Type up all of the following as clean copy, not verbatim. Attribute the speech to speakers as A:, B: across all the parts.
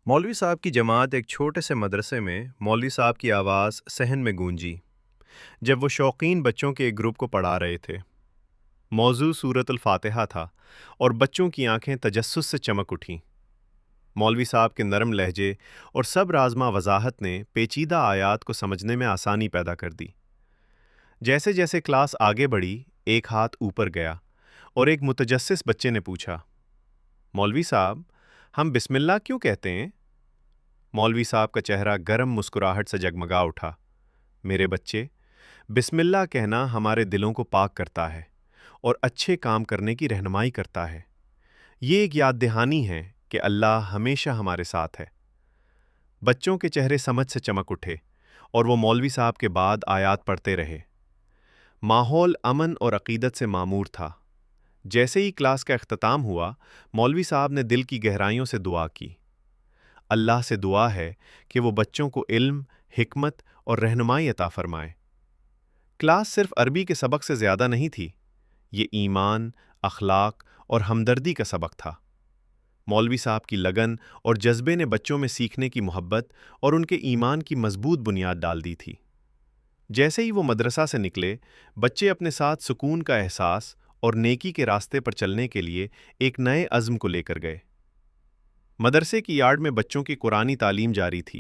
A: मौलवी साहब की जमात एक छोटे से मदरसे में मौलवी साहब की आवाज़ सहन में गूंजी जब वो शौकीन बच्चों के एक ग्रुप को पढ़ा रहे थे। मौजू सूरतुल फातिहा था और बच्चों की आंखें तजस्सुस से चमक उठीं। मौलवी साहब के नरम लहजे और सब राजमा वजाहत ने पेचीदा आयात को समझने में आसानी पैदा कर दी। जैसे जैसे क्लास आगे बढ़ी, एक हाथ ऊपर गया और एक मुतजस्सिस बच्चे ने पूछा, मौलवी साहब, हम बिस्मिल्लाह क्यों कहते हैं? मौलवी साहब का चेहरा गर्म मुस्कुराहट से जगमगा उठा। मेरे बच्चे, बिस्मिल्लाह कहना हमारे दिलों को पाक करता है और अच्छे काम करने की रहनुमाई करता है। ये एक याद दहानी है कि अल्लाह हमेशा हमारे साथ है। बच्चों के चेहरे समझ से चमक उठे और वो मौलवी साहब के बाद आयात पढ़ते रहे। माहौल अमन और अकीदत से मामूर था। जैसे ही क्लास का इख्तिताम हुआ, मौलवी साहब ने दिल की गहराइयों से दुआ की। अल्लाह से दुआ है कि वो बच्चों को इल्म, हिकमत और रहनुमाई अता फरमाए। क्लास सिर्फ अरबी के सबक से ज़्यादा नहीं थी, ये ईमान, अखलाक और हमदर्दी का सबक था। मौलवी साहब की लगन और जज्बे ने बच्चों में सीखने की मोहब्बत और उनके ईमान की मजबूत बुनियाद डाल दी थी। जैसे ही वो मदरसा से निकले, बच्चे अपने साथ सुकून का एहसास और नेकी के रास्ते पर चलने के लिए एक नए अज़्म को लेकर गए। मदरसे की यार्ड में बच्चों की कुरानी तालीम जारी थी।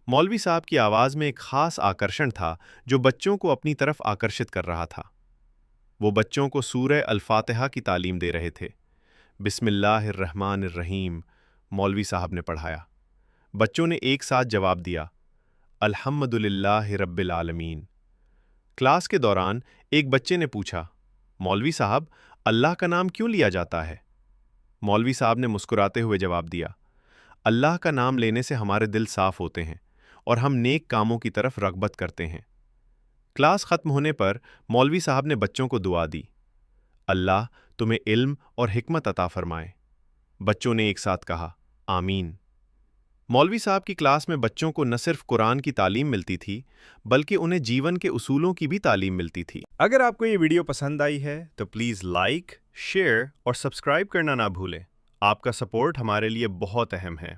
A: मौलवी साहब की आवाज़ में एक ख़ास आकर्षण था जो बच्चों को अपनी तरफ आकर्षित कर रहा था। वो बच्चों को सूरह अल-फातिहा की तालीम दे रहे थे। बिस्मिल्लाहिर्रहमानिर्रहीम मौलवी साहब ने पढ़ाया। बच्चों ने एक साथ जवाब दिया, अल्हम्दुलिल्लाहि रब्बिल आलमीन। क्लास के दौरान एक बच्चे ने पूछा, मौलवी साहब, अल्लाह का नाम क्यों लिया जाता है? मौलवी साहब ने मुस्कुराते हुए जवाब दिया, अल्लाह का नाम लेने से हमारे दिल साफ होते हैं और हम नेक कामों की तरफ रग़बत करते हैं। क्लास ख़त्म होने पर मौलवी साहब ने बच्चों को दुआ दी, अल्लाह तुम्हें इल्म और हिकमत अता फरमाए। बच्चों ने एक साथ कहा, आमीन। मौलवी साहब की क्लास में बच्चों को न सिर्फ कुरान की तालीम मिलती थी, बल्कि उन्हें जीवन के उसूलों की भी तालीम मिलती थी। अगर आपको ये वीडियो पसंद आई है तो प्लीज़ लाइक, शेयर और सब्सक्राइब करना ना भूलें। आपका सपोर्ट हमारे लिए बहुत अहम है।